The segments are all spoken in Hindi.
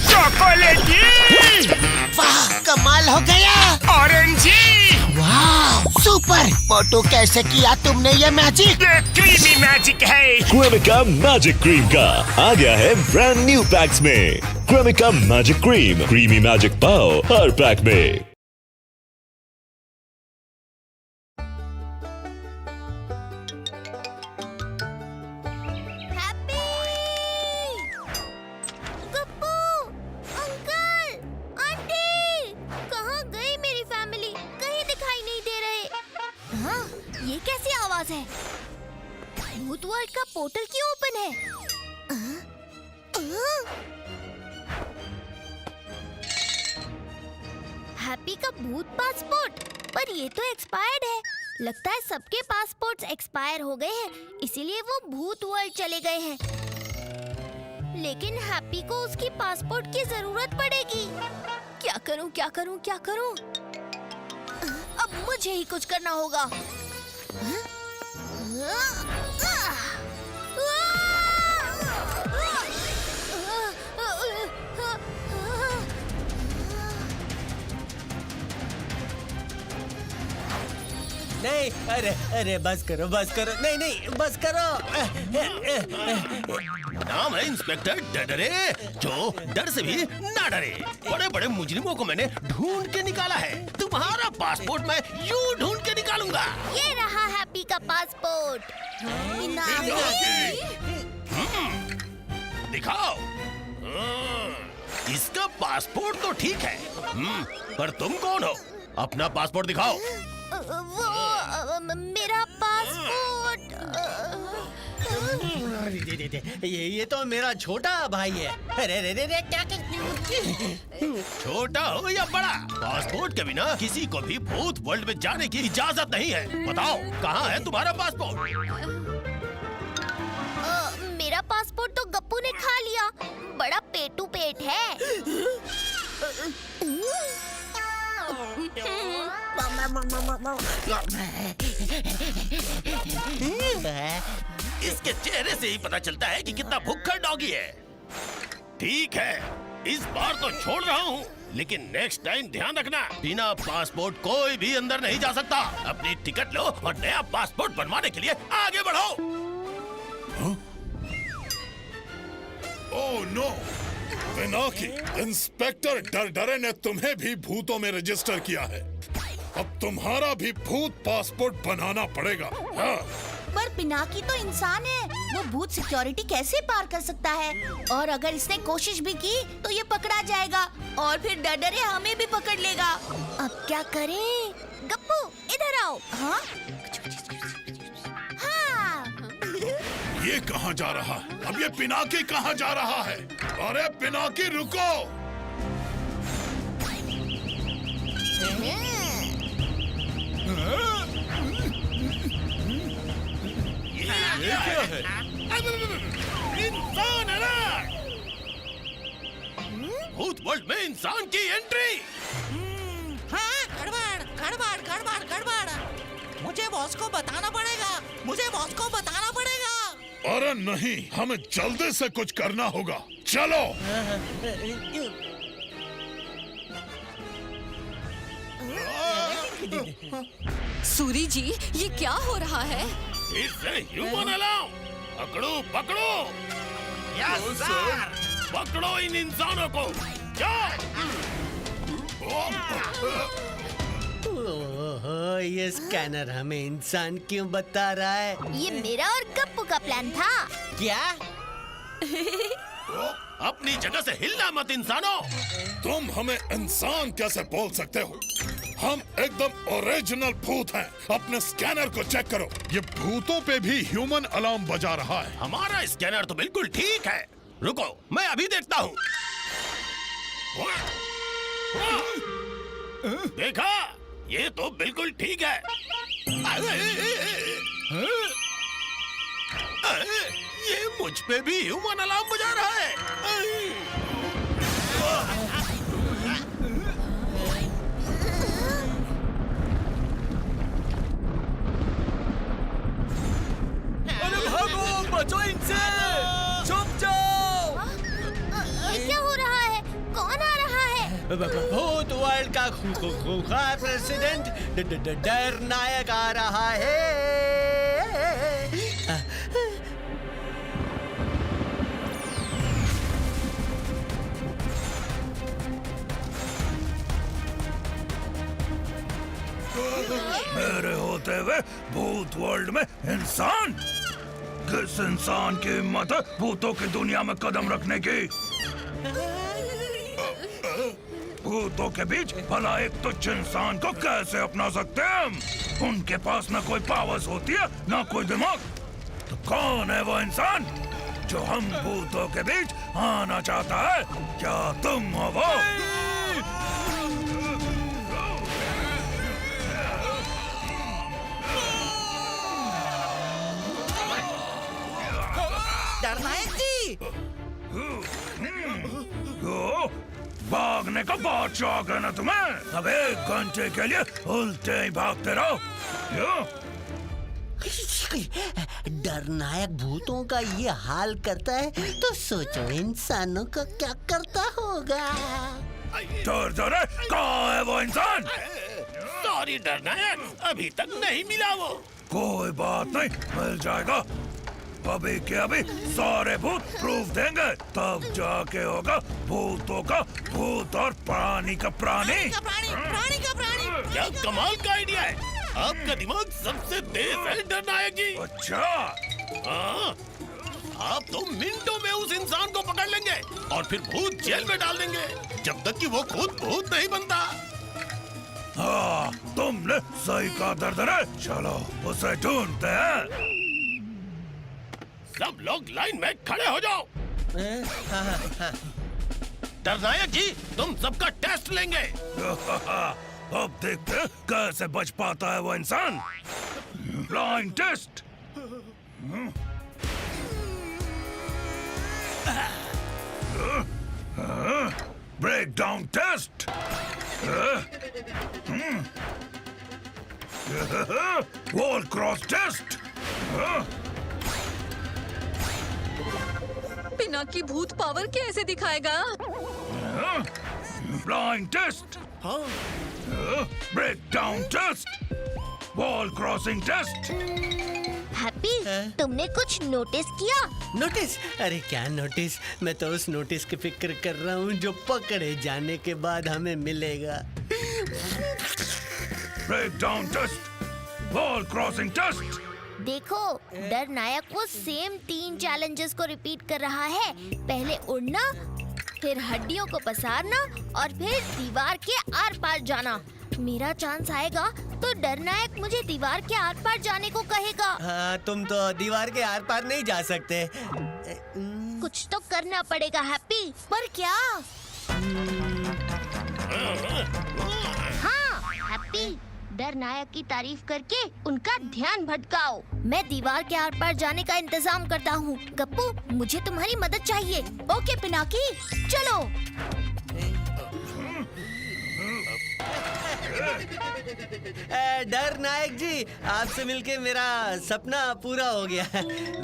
चॉकलेटी। वाह, कमाल हो गया। ऑरेंजी। वाह, सुपर। मोटू, कैसे किया तुमने ये मैजिक? ये क्रीमी मैजिक है। क्रेमिका मैजिक क्रीम का आ गया है ब्रांड न्यू पैक्स में। Cremica magic cream, creamy magic पाओ हर पैक में। ये कैसी आवाज है? भूत वर्ल्ड का पोर्टल क्यों ओपन है? हैप्पी का भूत पासपोर्ट, पर ये तो एक्सपायर्ड है। लगता है सबके पासपोर्ट्स एक्सपायर हो गए हैं, इसीलिए वो भूत वर्ल्ड चले गए हैं। लेकिन हैप्पी को उसकी पासपोर्ट की जरूरत पड़ेगी। क्या करूं, क्या करूं, क्या करूं? अब मुझे ही कुछ करना होगा। नहीं, अरे अरे बस करो, बस करो। नहीं नहीं, बस करो। नाम है इंस्पेक्टर डडरे, जो डर से भी ना डरे। बड़े बड़े मुजरिमों को मैंने ढूंढ के निकाला है। तुम्हारा पासपोर्ट मैं यूं ढूंढ के निकालूंगा। ये रहा हैप्पी का पासपोर्ट। दिखाओ। इसका पासपोर्ट तो ठीक है, पर तुम कौन हो? अपना पासपोर्ट दिखाओ। वो मेरा पासपोर्ट। ये तो मेरा छोटा भाई है। अरे अरे अरे, क्या छोटा हो या बड़ा, पासपोर्ट के बिना किसी को भी भूत वर्ल्ड में जाने की इजाजत नहीं है। बताओ, कहाँ है तुम्हारा पासपोर्ट? मेरा पासपोर्ट तो गप्पू ने खा लिया। बड़ा पेटू पेट है। इसके चेहरे से ही पता चलता है कि कितना भुक्खड़ डॉगी है। ठीक है, इस बार तो छोड़ रहा हूँ, लेकिन नेक्स्ट टाइम ध्यान रखना, बिना पासपोर्ट कोई भी अंदर नहीं जा सकता। अपनी टिकट लो और नया पासपोर्ट बनवाने के लिए आगे बढ़ो। ओह नो, पिनाकी, इंस्पेक्टर डरडरे ने तुम्हें भी भूतों में रजिस्टर किया है। अब तुम्हारा भी भूत पासपोर्ट बनाना पड़ेगा। हाँ। पर पिनाकी तो इंसान है, वो भूत सिक्योरिटी कैसे पार कर सकता है? और अगर इसने कोशिश भी की तो ये पकड़ा जाएगा और फिर डरडरे हमें भी पकड़ लेगा। अब क्या करें? गप्पू, इधर आओ। हाँ? ये कहाँ जा रहा है? अब ये पिनाकी कहाँ जा रहा है? अरे पिनाकी, रुको। ये क्या है? इंसान अलर्ट! भूत वर्ल्ड में इंसान की एंट्री। हाँ, गड़बड़ गड़बड़ गड़बड़ गड़बड़। मुझे बॉस को बताना पड़ेगा, मुझे बॉस को बताना पड़ेगा। अरे नहीं, हमें जल्दी से कुछ करना होगा। चलो। सूरी जी, ये क्या हो रहा है? It's a human alarm. पकड़ो पकड़ो। Yes sir. पकड़ो इन इंसानों को। ओहो, ये स्कैनर हमें इंसान क्यों बता रहा है? ये मेरा और गप्पू का प्लान था। क्या? अपनी जगह से हिलना मत इंसानों। तुम हमें इंसान कैसे बोल सकते हो? हम एकदम ओरिजिनल भूत हैं। अपने स्कैनर को चेक करो, ये भूतों पे भी ह्यूमन अलार्म बजा रहा है। हमारा स्कैनर तो बिल्कुल ठीक है। रुको, मैं अभी देखता हूँ। देखा, ये तो बिल्कुल ठीक है। ये मुझ पे भी ह्यूमन अलार्म बजा रहा है। अरे भागो, बचो इनसे, छुप जाओ। भूत वर्ल्ड का खूंखार प्रेसिडेंट डर नायक आ रहा है। मेरे होते हुए भूत वर्ल्ड में इंसान? किस इंसान की हिम्मत है भूतों की दुनिया में कदम रखने की? भूतों के बीच भला एक तुच्छ इंसान को कैसे अपना सकते हैं हम? उनके पास न कोई पावर्स होती है न कोई दिमाग। तो कौन है वो इंसान जो हम भूतों के बीच आना चाहता है? क्या तुम हो वो? डरनायक जी, भागने का बहुत शौक है ना तुम्हें? अब 1 घंटे के लिए उल्टे ही भागते रहो। डरनायक भूतों का ये हाल करता है तो सोचो इंसानों का क्या करता होगा। डर कहाँ है वो इंसान? सॉरी डरनायक, अभी तक नहीं मिला वो। कोई बात नहीं, मिल जाएगा। अभी के अभी सारे भूत प्रूफ देंगे, तब जाके होगा भूतों का भूत और प्राणी का प्राणी। प्राणी का प्राणी। क्या कमाल का आइडिया है। आपका दिमाग सबसे तेज है डरनायक जी। अच्छा, हाँ, आप तो मिनटों में उस इंसान को पकड़ लेंगे और फिर भूत जेल में डाल देंगे जब तक कि वो खुद भूत नहीं बनता। हाँ, तुमने सही कहा दरदरे। चलो उसे ढूंढते हैं। सब लोग लाइन में खड़े हो जाओ। डरनायक जी, तुम सबका टेस्ट लेंगे। अब देखते हैं कैसे बच पाता है वो इंसान। Blind test. Break down test. Wall cross test. Pinaki भूत पावर कैसे दिखाएगा? Blind test. Break down test. Wall crossing test. Happy, तुमने कुछ नोटिस किया? नोटिस? अरे क्या नोटिस, मैं तो उस नोटिस की फिक्र कर रहा हूँ जो पकड़े जाने के बाद हमें मिलेगा। Break down test. Wall crossing test. देखो, डर नायक वो सेम 3 चैलेंजेस को रिपीट कर रहा है। पहले उड़ना, फिर हड्डियों को पसारना और फिर दीवार के आर पार जाना। मेरा चांस आएगा तो डर नायक मुझे दीवार के आर पार जाने को कहेगा। हाँ, तुम तो दीवार के आर पार नहीं जा सकते। कुछ तो करना पड़ेगा हैप्पी। पर क्या? हाँ हैप्पी, डर नायक की तारीफ करके उनका ध्यान भटकाओ। मैं दीवार के आर पार जाने का इंतजाम करता हूँ। गप्पू, मुझे तुम्हारी मदद चाहिए। ओके पिनाकी, चलो। डर नायक जी, आपसे मिलके मेरा सपना पूरा हो गया।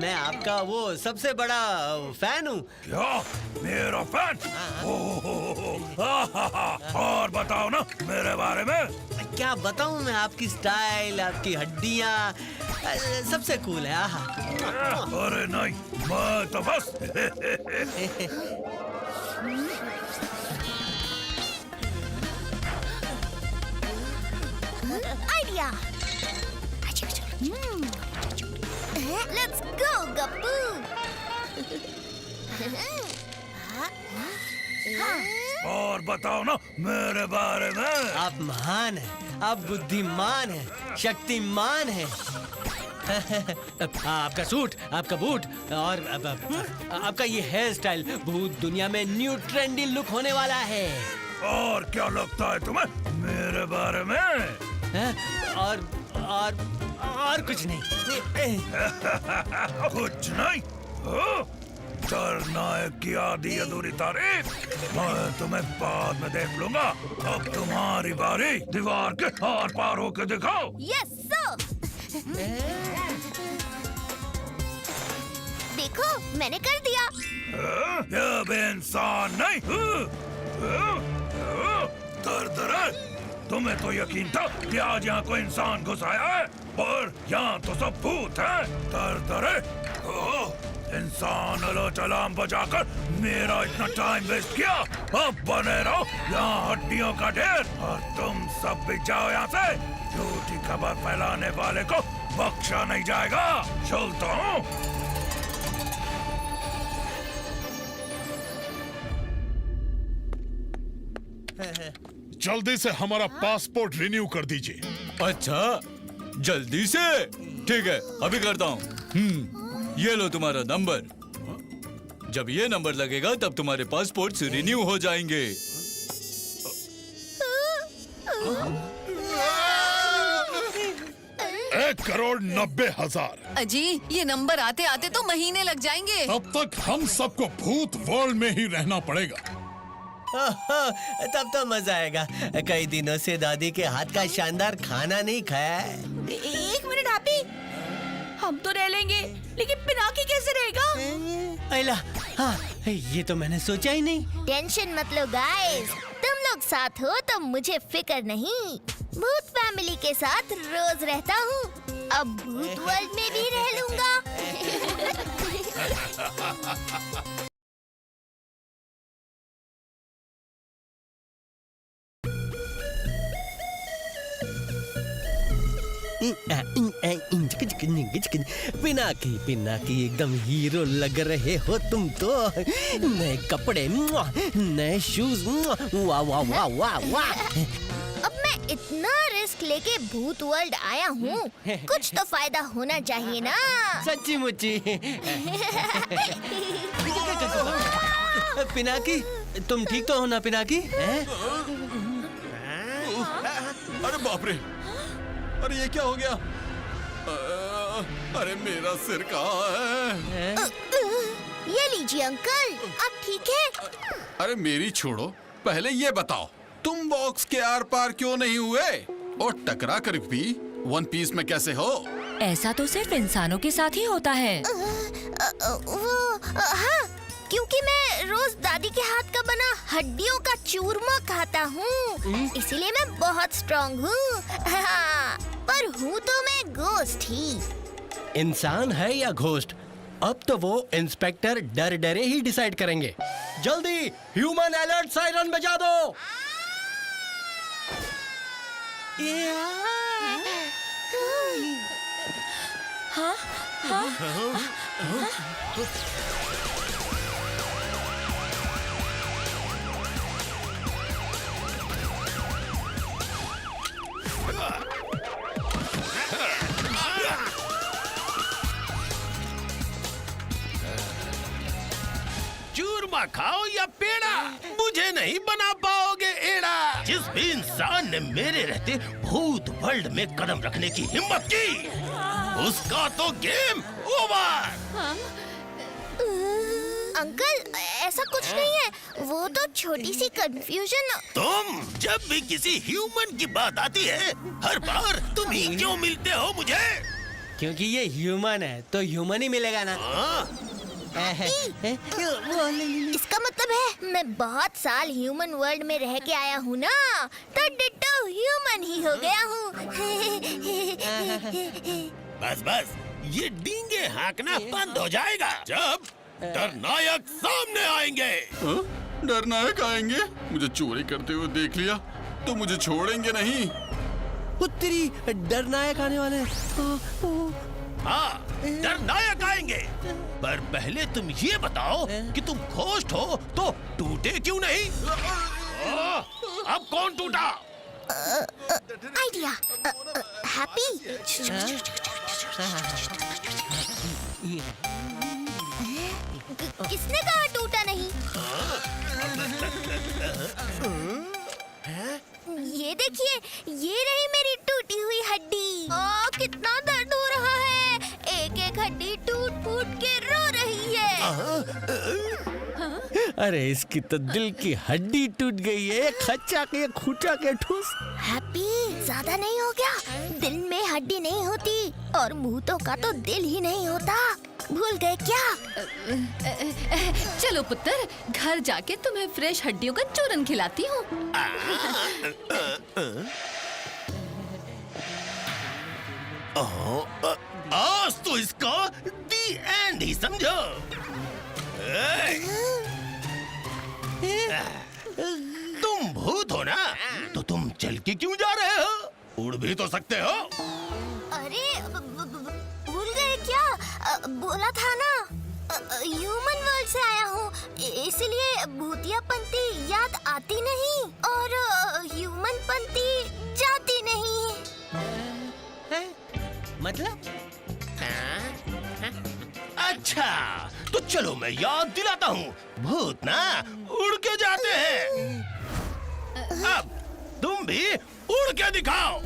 मैं आपका वो सबसे बड़ा फैन हूँ। क्या? मेरा फैन? और बताओ ना मेरे बारे में। क्या बताऊँ मैं? आपकी स्टाइल, आपकी हड्डियाँ सबसे कूल है। अरे नहीं, मैं तो बस आइडिया। Let's go Gappu. और बताओ ना मेरे बारे में। आप महान हैं, आप बुद्धिमान हैं, शक्तिमान हैं। आपका सूट, आपका बूट और आपका ये हेयर स्टाइल भूत दुनिया में न्यू ट्रेंडी लुक होने वाला है। और क्या लगता है तुम्हें मेरे बारे में? और कुछ नहीं। कुछ नहीं? डर नायक की आधी अधूरी तारीफ मैं तुम्हें बाद में देख लूंगा। अब तुम्हारी बारी। दीवार के आर पार होके दिखाओ। Yes sir. देखो, मैंने कर दिया। ये भी इंसान नहीं। दरदरे, तुम्हें तो यकीन था कि आज यहाँ कोई इंसान घुस आया है, पर यहाँ तो सब भूत हैं। दरदरे, इंसान अलर्ट अलार्म बजाकर मेरा इतना टाइम वेस्ट किया। अब बने रहो यहाँ हड्डियों का ढेर, और तुम सब भी जाओ यहाँ से। झूठी खबर फैलाने वाले को बख्शा नहीं जाएगा। चलता हूँ। जल्दी से हमारा पासपोर्ट रिन्यू कर दीजिए। अच्छा, जल्दी से? ठीक है, अभी करता हूँ। ये लो तुम्हारा नंबर। जब ये नंबर लगेगा तब तुम्हारे पासपोर्ट रिन्यू हो जाएंगे। 1,90,00,000। अजी, ये नंबर आते आते तो महीने लग जाएंगे। तब तक हम सबको भूत वर्ल्ड में ही रहना पड़ेगा। तब तो मजा आएगा। कई दिनों से दादी के हाथ का शानदार खाना नहीं खाया है। एक मिनट हैप्पी, हम तो रह लेंगे, लेकिन पिनाकी कैसे रहेगा? अयला, हाँ, ये तो मैंने सोचा ही नहीं। टेंशन मत लो गाइस, तुम लोग साथ हो तो मुझे फिक्र नहीं। भूत फैमिली के साथ रोज रहता हूँ, अब भूत वर्ल्ड में भी रह लूंगा। पिनाकी, पिनाकी एकदम हीरो लग रहे हो तुम तो। नए कपड़े, नए शूज, वाह वाह वाह वाह वाह। अब मैं इतना रिस्क लेके भूत वर्ल्ड आया हूँ, कुछ तो फायदा होना चाहिए ना। सच्ची मुच्ची। पिनाकी, तुम ठीक तो हो ना पिनाकी? अरे बाप रे, अरे ये क्या हो गया? अरे मेरा सिर कहाँ है? ये लीजिए अंकल, आप ठीक है? अरे मेरी छोड़ो, पहले ये बताओ तुम बॉक्स के आर पार क्यों नहीं हुए? और टकरा कर भी वन पीस में कैसे हो? ऐसा तो सिर्फ इंसानों के साथ ही होता है। हाँ, क्योंकि मैं रोज दादी के हाथ का बना हड्डियों का चूरमा खाता हूँ, इसीलिए मैं बहुत स्ट्रॉन्ग हूँ। हाँ, पर हूँ तो मैं घोस्ट ही। इंसान है या घोस्ट, अब तो वो इंस्पेक्टर डर डरे ही डिसाइड करेंगे। जल्दी ह्यूमन अलर्ट सायरन बजा दो। हाँ, हाँ, चूरमा खाओ या पेड़ा, मुझे नहीं बना पाओगे एड़ा। जिस भी इंसान ने मेरे रहते भूत वर्ल्ड में कदम रखने की हिम्मत की, उसका तो गेम ओवर। अंकल, ऐसा कुछ नहीं है, वो तो छोटी सी कंफ्यूजन। तुम जब भी किसी ह्यूमन की बात आती है, हर बार तुम ही क्यों मिलते हो मुझे? क्योंकि ये ह्यूमन है तो ह्यूमन ही मिलेगा ना। इसका मतलब है मैं बहुत साल ह्यूमन वर्ल्ड में रह के आया हूँ ना, तो डिट्टो ह्यूमन ही हो गया हूँ। बस बस, ये डींगे हाँकना बंद हो जाएगा जब डरनायक सामने आएंगे। डरनायक आएंगे? मुझे चोरी करते हुए देख लिया तो मुझे छोड़ेंगे नहीं। पुत्री, डरनायक आने वाले। हाँ, डरनायक आएंगे, पर पहले तुम ये बताओ कि तुम घोस्ट हो तो टूटे क्यों नहीं? अब कौन टूटा? Idea, happy. किसने कहा टूटा नहीं? ये देखिए, ये रही मेरी टूटी हुई हड्डी। कितना दर्द हो रहा है, एक एक हड्डी टूट फूट के रो रही है। अरे इसकी तो दिल की हड्डी टूट गई है, खच्चा के खूटा के ठूस। हैप्पी, ज्यादा नहीं हो गया? दिल में हड्डी नहीं होती और भूतों का तो दिल ही नहीं होता। भूल गए क्या? चलो पुत्र, घर जाके तुम्हें फ्रेश हड्डियों का चूरन खिलाती हूँ। आज तो इसका दी एंड ही समझो। तुम भूत हो ना, तो तुम चल के क्यों जा रहे हो? उड़ भी तो सकते हो। अरे भूल गए क्या? बोला था ना, ह्यूमन वर्ल्ड से आया हूँ, इसलिए भूतियापंती याद आती नहीं और ह्यूमन पंती जाती नहीं। मतलब? अच्छा, तो चलो मैं याद दिलाता हूँ। भूत ना उड़ के जाते हैं। अब तुम भी उड़ के दिखाओ।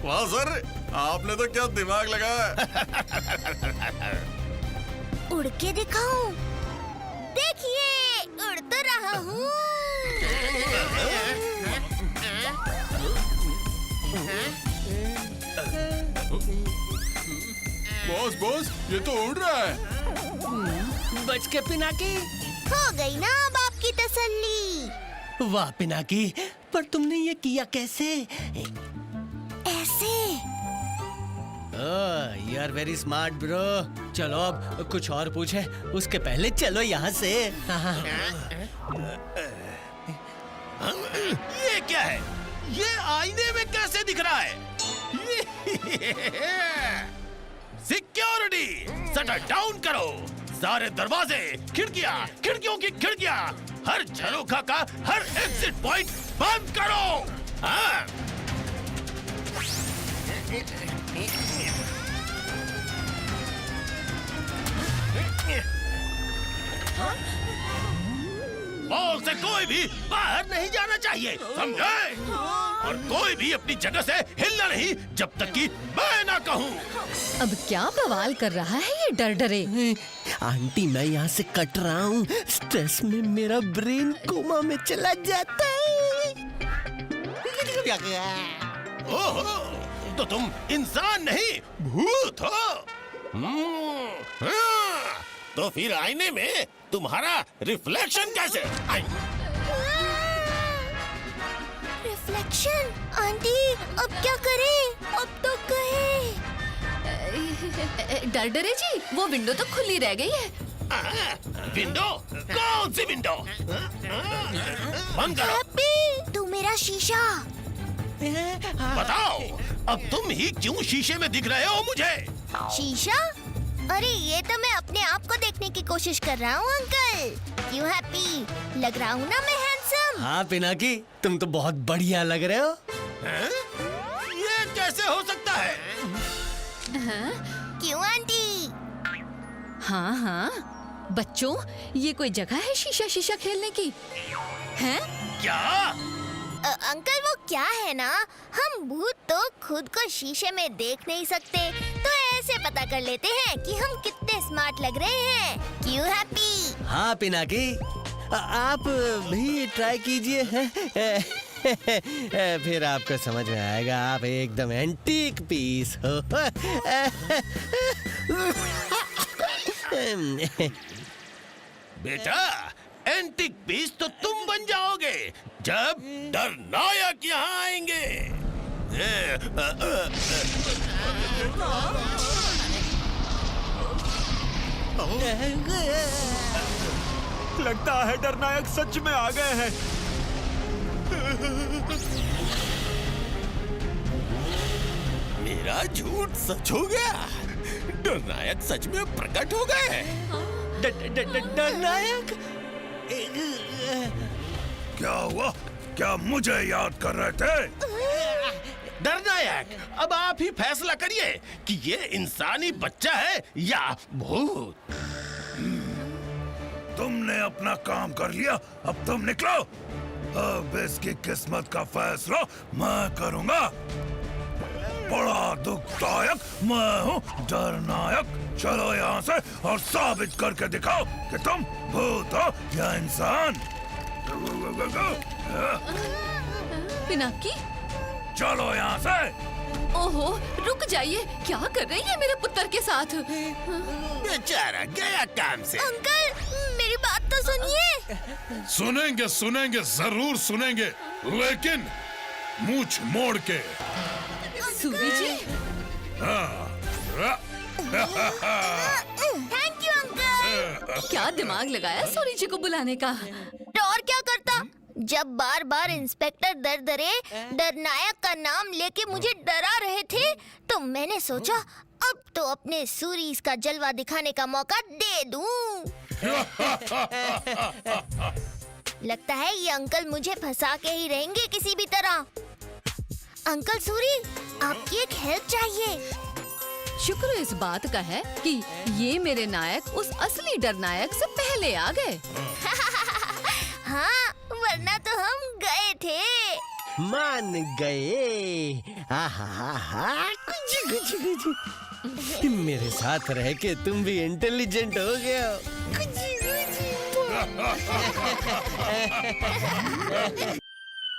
वाह सर, आपने तो क्या दिमाग लगाया। उड़ के दिखाऊं? देखिए, उड़ तो रहा हूँ। बॉस बॉस, ये तो उड़ रहा है। बच के पिनाकी। हो गई ना अब आपकी तसल्ली। वाह पिनाकी, पर तुमने ये किया कैसे? ऐसे। You are very smart bro. चलो अब कुछ और पूछे, उसके पहले चलो यहाँ से। ये क्या है? ये आईने में कैसे दिख रहा है? सिक्योरिटी, शटर डाउन करो। सारे दरवाजे, खिड़कियाँ, खिड़कियों की खिड़कियाँ, हर झरोखा का हर एग्जिट पॉइंट बंद करो। हाँ? मॉल से कोई भी बाहर नहीं जाना चाहिए, समझे? और कोई भी अपनी जगह से हिलना नहीं जब तक कि मैं ना कहूँ। अब क्या बवाल कर रहा है ये डरडरे? आंटी, मैं यहाँ से कट रहा हूँ। स्ट्रेस में मेरा ब्रेन कोमा में चला जाता है। ओहो, तो तुम इंसान नहीं भूत हो। हाँ, तो फिर आईने में तुम्हारा रिफ्लेक्शन कैसे? रिफ्लेक्शन? आंटी, अब क्या करें? अब तो कहे। डरडरे जी, वो विंडो तो खुली रह गई है। विंडो? कौन सी विंडो? बंद करो। हैप्पी, तू मेरा शीशा। बताओ, अब तुम ही क्यों शीशे में दिख रहे हो मुझे? शीशा? अरे ये तो मैं अपने आप को देखने की कोशिश कर रहा हूँ अंकल। क्यों हैप्पी? लग रहा हूँ ना मैं हैंडसम? हाँ पिनाकी, तुम तो बहुत बढ़िया लग रहे हो। ये कैसे हो सकता है? क्यों आंटी? हाँ हाँ, बच्चों, ये कोई जगह है शीशा शीशा खेलने की? हैं? क्या? अंकल वो क्या है ना, हम भूत तो खुद को शीशे में देख नहीं सकते, तो ऐसे पता कर लेते हैं कि हम कितने स्मार्ट लग रहे हैं। क्यों हैप्पी? हाँ पिनाकी, आप भी ट्राई कीजिए। फिर आपको समझ में आएगा, आप एकदम एंटीक पीस हो। बेटा, एंटीक पीस तो तुम बन जाओगे जब डरनायक यहाँ आएंगे। लगता है डरनायक सच में आ गए हैं। मेरा झूठ सच हो गया। डरनायक सच में प्रकट हो गए। डरनायक? क्या हुआ? क्या मुझे याद कर रहे थे? डरनायक, अब आप ही फैसला करिए कि ये इंसानी बच्चा है या भूत। तुमने अपना काम कर लिया, अब तुम निकलो। अब इसकी किस्मत का फैसला मैं करूंगा। बड़ा दुखदायक मैं हूँ डरनायक। चलो यहाँ से और साबित करके दिखाओ कि तुम भूत हो या इंसान। पिनाकी? चलो यहाँ से। ओहो, रुक जाइए, क्या कर रही है मेरे पुत्र के साथ? बेचारा गया काम से। अंकल, मेरी बात तो सुनिए। सुनेंगे सुनेंगे जरूर सुनेंगे, लेकिन मूंछ मोड़ के। सूरी जी, थैंक यू अंकल। क्या दिमाग लगाया सूरी जी को बुलाने का? तो और क्या करता? जब बार बार इंस्पेक्टर दरदरे डरनायक का नाम लेके मुझे डरा रहे थे, तो मैंने सोचा अब तो अपने सूरीज का जलवा दिखाने का मौका दे दूं। लगता है ये अंकल मुझे फंसा के ही रहेंगे किसी भी तरह। अंकल सूरी, आपकी एक हेल्प चाहिए। शुक्र इस बात का है कि ये मेरे नायक उस असली डरनायक से पहले आ गए। हाँ, वरना तो हम गए थे। मान गए। आहा, कुछ मेरे साथ रह के तुम भी इंटेलिजेंट हो गए हो।